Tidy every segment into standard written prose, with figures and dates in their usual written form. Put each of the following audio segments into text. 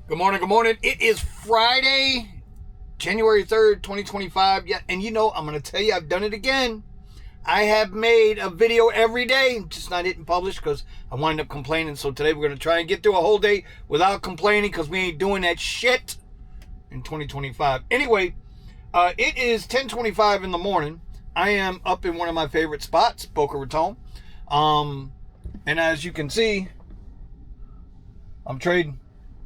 Good morning, good morning. It is Friday, January 3rd, 2025. Yeah, and you know, I'm going to tell you, I've done it again. I have made a video every day, just not hitting publish because I wind up complaining. So today we're going to try and get through a whole day without complaining because we ain't doing that shit in 2025. Anyway, it is 10:25 in the morning. I am up in one of my favorite spots, Boca Raton. And as you can see, I'm trading.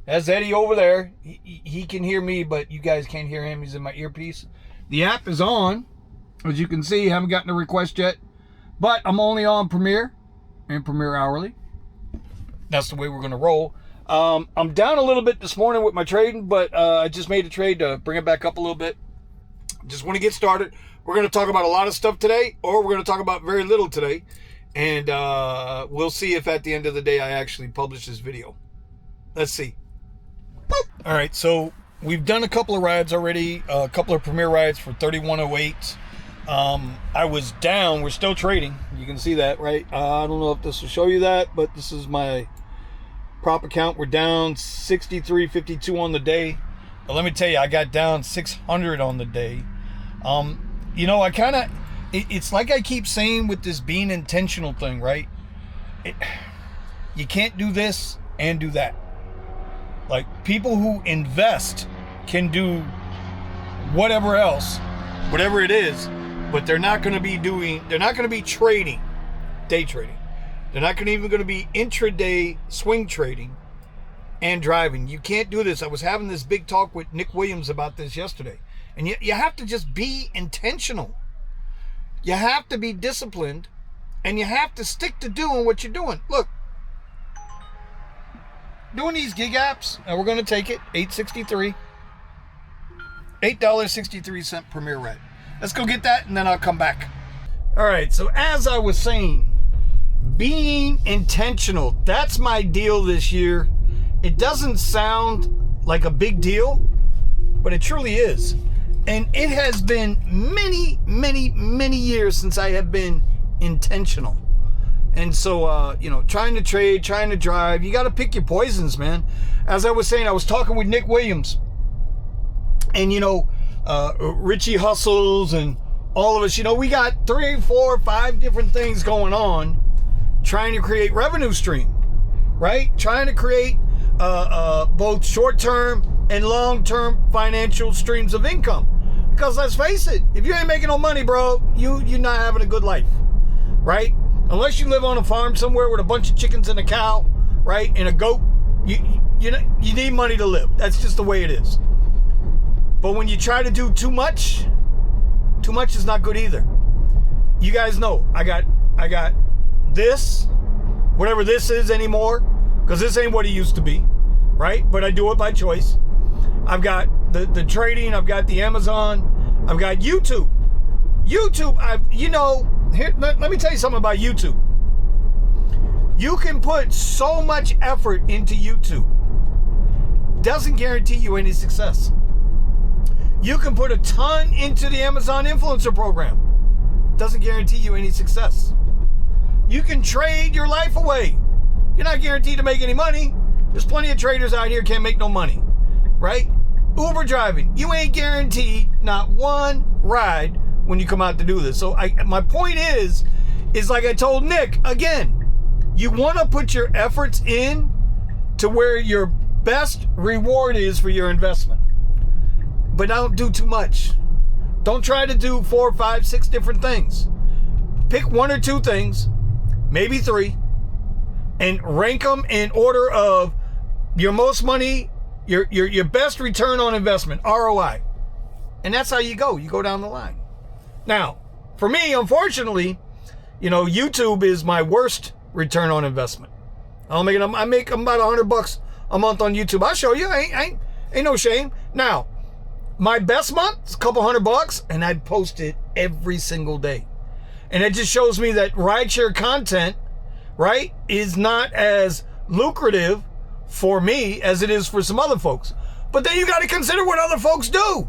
That's Eddie over there. He can hear me, but you guys can't hear him. He's in my earpiece. The app is on. As you can see, haven't gotten a request yet. But I'm only on Premier and Premier Hourly. That's the way we're going to roll. I'm down a little bit this morning with my trading, but I just made a trade to bring it back up a little bit. Just want to get started. We're going to talk about a lot of stuff today, or we're going to talk about very little today. And we'll see if at the end of the day I actually publish this video. Let's see. All right, so we've done a couple of rides already, a couple of Premier rides for 3108. I was down. We're still trading. You can see that, right? I don't know if this will show you that, but this is my prop account. We're down 63.52 on the day. But let me tell you, I got down 600 on the day. You know, I kind of, it's like I keep saying with this being intentional thing, right? You can't do this and do that. Like, people who invest can do whatever else, whatever it is, but they're not going to be trading, day trading. They're not even going to be intraday swing trading and driving. You can't do this. I was having this big talk with Nick Williams about this yesterday. And you have to just be intentional. You have to be disciplined, and you have to stick to doing what you're doing. Look, doing these gig apps, and we're going to take it, $8.63 Premier Red. Let's go get that, and then I'll come back. All right, so as I was saying, being intentional, that's my deal this year. It doesn't sound like a big deal, but it truly is. And it has been many, many, many years since I have been intentional. And so, you know, trying to trade, trying to drive, you got to pick your poisons, man. As I was saying, I was talking with Nick Williams. And, you know, Richie Hustles and all of us, you know, we got 3, 4, 5 different things going on trying to create revenue stream, right? Trying to create both short-term and long-term financial streams of income. Because let's face it, if you ain't making no money, bro, you're not having a good life, right? Unless you live on a farm somewhere with a bunch of chickens and a cow, right, and a goat, you need money to live. That's just the way it is. But when you try to do too much is not good either. You guys know, I got this, whatever this is anymore, because this ain't what it used to be, right? But I do it by choice. I've got the trading, I've got the Amazon, I've got YouTube. YouTube, here, let me tell you something about YouTube. You can put so much effort into YouTube. Doesn't guarantee you any success. You can put a ton into the Amazon influencer program. Doesn't guarantee you any success. You can trade your life away. You're not guaranteed to make any money. There's plenty of traders out here can't make no money, right? Uber driving, you ain't guaranteed not one ride when you come out to do this. So my point is like I told Nick, again, you want to put your efforts in to where your best reward is for your investment. But don't do too much. Don't try to do 4, 5, 6 different things. Pick 1 or 2 things, maybe 3, and rank them in order of your most money, your best return on investment, ROI. And that's how you go down the line. Now, for me, unfortunately, you know, YouTube is my worst return on investment. I make about $100 a month on YouTube. I'll show you. Ain't no shame. Now, my best month is a couple $100, and I post it every single day. And it just shows me that rideshare content, right, is not as lucrative for me as it is for some other folks. But then you got to consider what other folks do.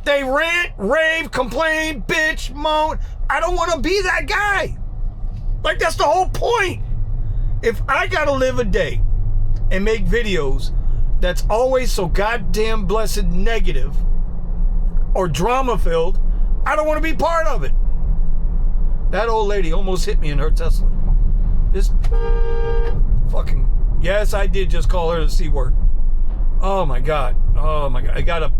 They rant, rave, complain, bitch, moan. I don't want to be that guy. Like, that's the whole point. If I got to live a day and make videos that's always so goddamn blessed negative or drama filled, I don't want to be part of it. That old lady almost hit me in her Tesla. This fucking, yes, I did just call her the C word. Oh my God. Oh my God. I got a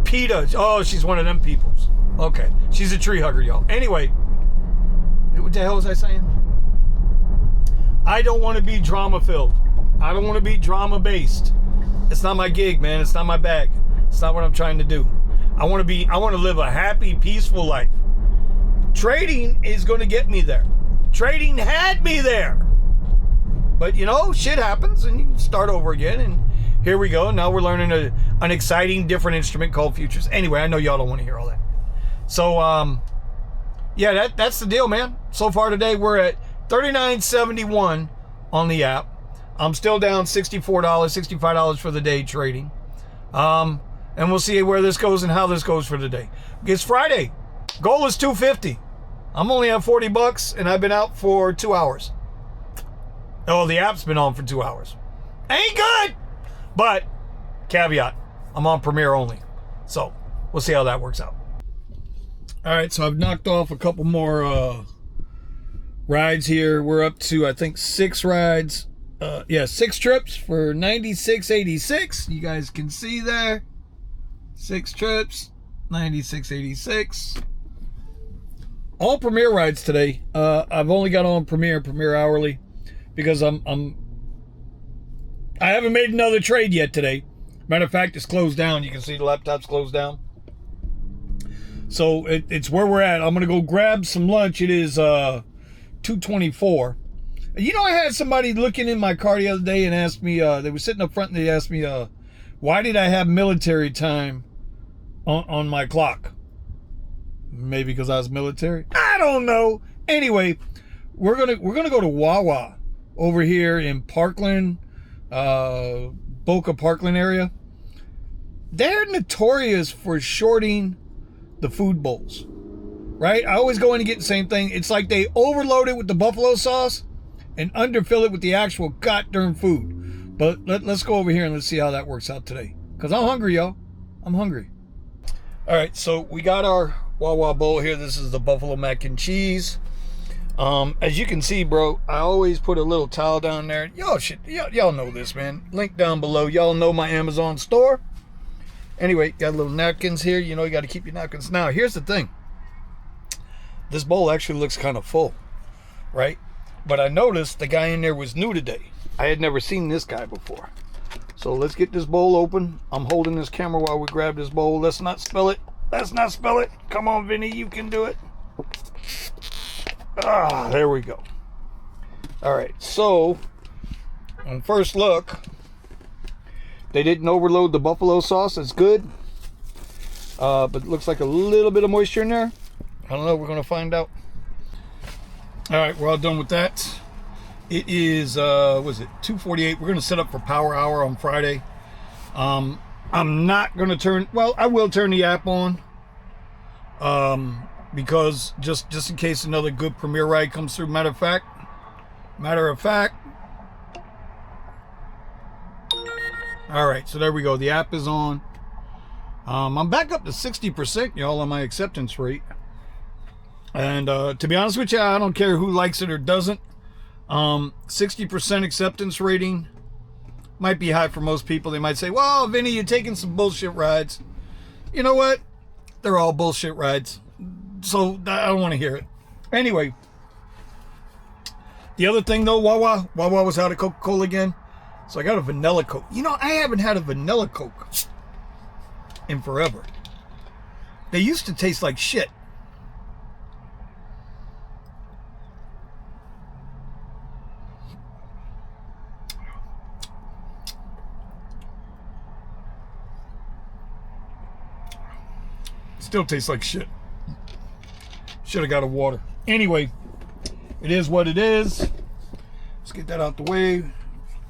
PETA. Oh, she's one of them peoples. Okay. She's a tree hugger, y'all. Anyway, what the hell was I saying? I don't want to be drama filled. I don't want to be drama based. It's not my gig, man. It's not my bag. It's not what I'm trying to do. I want to live a happy, peaceful life. Trading is going to get me there. Trading had me there. But, you know, shit happens and you start over again. And here we go. Now we're learning an exciting, different instrument called futures. Anyway, I know y'all don't want to hear all that. So, yeah, that's the deal, man. So far today, we're at $39.71 on the app. I'm still down $64, $65 for the day trading. And we'll see where this goes and how this goes for the day. It's Friday. Goal is $250. I'm only at $40 and I've been out for 2 hours. Oh, the app's been on for 2 hours. Ain't good. But caveat, I'm on Premiere only. So we'll see how that works out. All right, so I've knocked off a couple more rides here. We're up to, I think, 6 rides. 6 trips for $96.86. You guys can see there. 6 trips, $96.86. All Premiere rides today. I've only got on Premiere hourly because I haven't made another trade yet today. Matter of fact, it's closed down. You can see the laptop's closed down. So it's where we're at. I'm gonna go grab some lunch. It is 2:24. You know, I had somebody looking in my car the other day and asked me, they were sitting up front and they asked me, why did I have military time on my clock? Maybe because I was military? I don't know. Anyway, we're gonna go to Wawa over here in Parkland, Boca Parkland area. They're notorious for shorting the food bowls, right? I always go in and get the same thing. It's like they overload it with the buffalo sauce and underfill it with the actual goddamn food. But let's go over here and let's see how that works out today. Because I'm hungry, y'all. I'm hungry. All right, so we got our Wawa bowl here. This is the buffalo mac and cheese. As you can see, bro, I always put a little towel down there. Y'all know this, man. Link down below. Y'all know my Amazon store. Anyway, got little napkins here. You know, you got to keep your napkins. Now, here's the thing. This bowl actually looks kind of full, right? But I noticed the guy in there was new today. I had never seen this guy before. So let's get this bowl open. I'm holding this camera while we grab this bowl. Let's not spill it. Let's not spill it. Come on, Vinny, you can do it. Ah, there we go. All right, so on first look, they didn't overload the buffalo sauce. That's good. But it looks like a little bit of moisture in there. I don't know. We're going to find out. All right, we're all done with that. It is, was it 2:48? We're going to set up for Power Hour on Friday. I'm not going to turn, well, I will turn the app on. Because just in case another good Premiere ride comes through. Matter of fact. All right, so there we go. The app is on. I'm back up to 60%, y'all, on my acceptance rate. And to be honest with you, I don't care who likes it or doesn't. 60% acceptance rating might be high for most people. They might say, well, Vinny, you're taking some bullshit rides. You know what? They're all bullshit rides. So I don't want to hear it. Anyway, the other thing though, Wawa was out of Coca-Cola again. So I got a vanilla Coke. You know, I haven't had a vanilla Coke in forever. They used to taste like shit. Still tastes like shit. Should have got a water. Anyway, it is what it is. Let's get that out the way.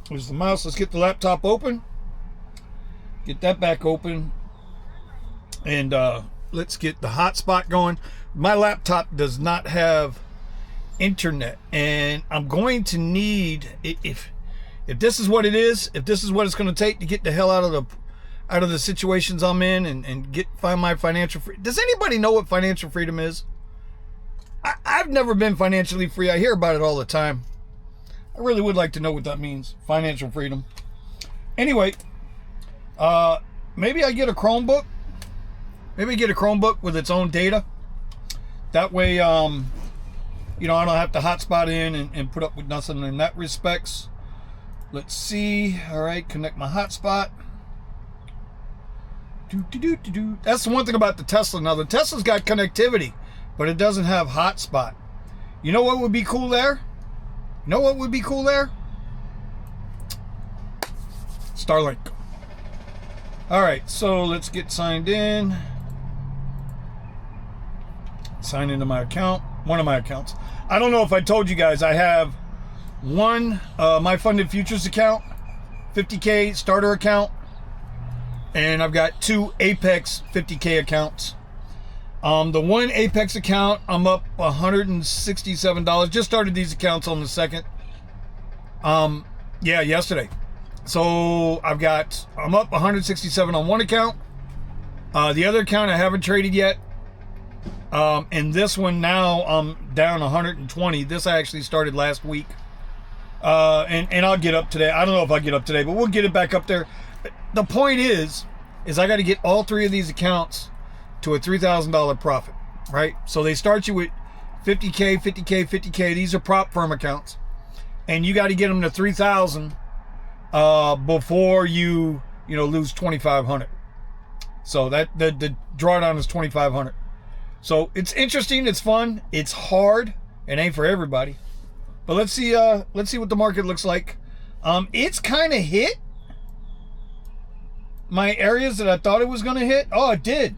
There's the mouse. Let's get the laptop open. Get that back open. And let's get the hotspot going. My laptop does not have internet. And I'm going to need, if if this is what it is, if this is what it's going to take to get the hell out of the situations I'm in and find my financial freedom. Does anybody know what financial freedom is? I've never been financially free. I hear about it all the time. I really would like to know what that means, financial freedom. Anyway, maybe I get a Chromebook. Maybe get a Chromebook with its own data. That way, you know, I don't have to hotspot in and put up with nothing in that respects. Let's see. All right, connect my hotspot. That's the one thing about the Tesla. Now, the Tesla's got connectivity, but it doesn't have hotspot. You know what would be cool there? You know what would be cool there? Starlink. All right, so let's get signed in. Sign into my account, one of my accounts. I don't know if I told you guys, I have one My Funded Futures account, 50K starter account, and I've got two Apex 50K accounts. The one Apex account, I'm up $167. Just started these accounts on the 2nd. Yeah, yesterday. So I'm up 167 on one account. The other account I haven't traded yet. And this one now I'm down 120. This I actually started last week. And I'll get up today. I don't know if I'll get up today, but we'll get it back up there. The point is I got to get all three of these accounts to a $3,000 profit, right? So they start you with 50K, 50K, 50K. These are prop firm accounts. And you got to get them to 3,000 before you lose 2,500. So that the drawdown is 2,500. So it's interesting, it's fun, it's hard, it ain't for everybody. But let's see what the market looks like. It's kind of hit my areas that I thought it was going to hit. Oh, it did.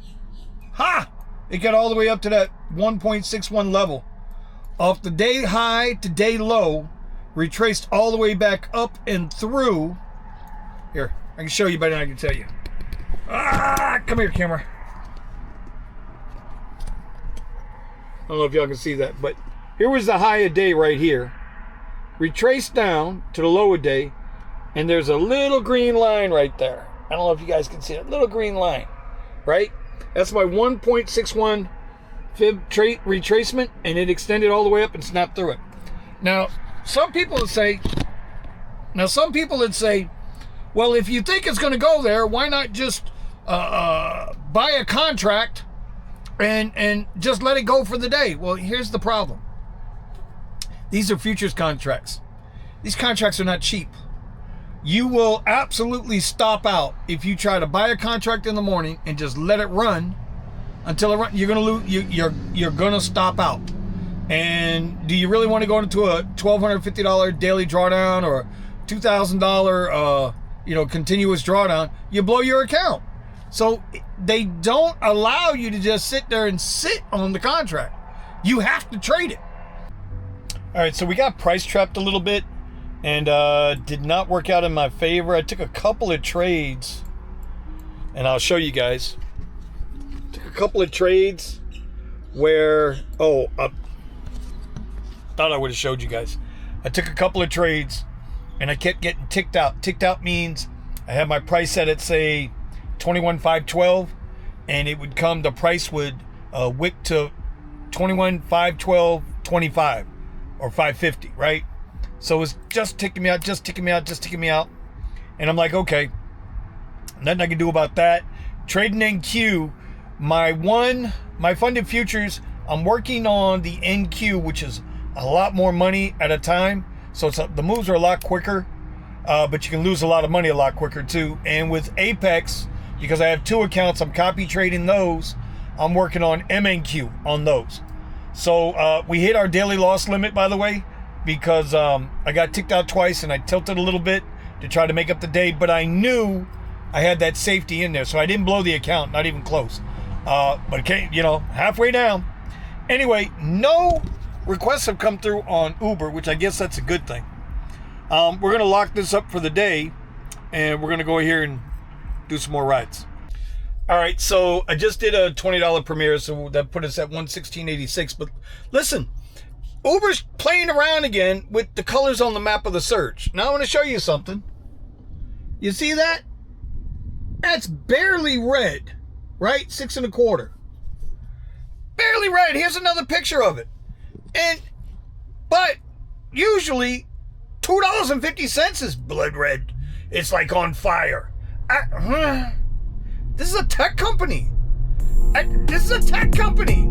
Ha! It got all the way up to that 1.61 level. Off the day high to day low, retraced all the way back up and through. Here, I can show you better than I can tell you. Come here, camera. I don't know if y'all can see that, but here was the high of day right here. Retraced down to the low of day, and there's a little green line right there. I don't know if you guys can see that little green line, right? That's my 1.61 fib retracement, and it extended all the way up and snapped through it. Now, some people would say, well, if you think it's going to go there, why not just buy a contract and just let it go for the day? Well, here's the problem. These are futures contracts. These contracts are not cheap. You will absolutely stop out if you try to buy a contract in the morning and just let it run until it runs. You're going to lose. You're going to stop out. And do you really want to go into a $1,250 daily drawdown or $2,000 continuous drawdown? You blow your account. So they don't allow you to just sit there and sit on the contract. You have to trade it. All right, so we got price trapped a little bit and did not work out in my favor. I took a couple of trades, and I'll show you guys. Took a couple of trades where, thought I would have showed you guys. I took a couple of trades, and I kept getting ticked out. Ticked out means I had my price set at, say, 21,512, and it would come, the price would wick to 21,512.25 or 550, right? So it was just ticking me out. And I'm like, okay, nothing I can do about that. Trading NQ, my funded futures, I'm working on the NQ, which is a lot more money at a time. So the moves are a lot quicker, but you can lose a lot of money a lot quicker too. And with Apex, because I have two accounts, I'm copy trading those. I'm working on MNQ on those. So we hit our daily loss limit, by the way, because I got ticked out twice and I tilted a little bit to try to make up the day, but I knew I had that safety in there, so I didn't blow the account, not even close. But halfway down. Anyway, no requests have come through on Uber, which I guess that's a good thing. We're going to lock this up for the day, and we're going to go here and do some more rides. All right, so I just did a $20 premiere, so that put us at 116.86. But listen, Uber's playing around again with the colors on the map of the search. Now I want to show you something. You see that? That's barely red, right? 6 1/4. Barely red. Here's another picture of it. But usually $2.50 is blood red. It's like on fire. This is a tech company. This is a tech company.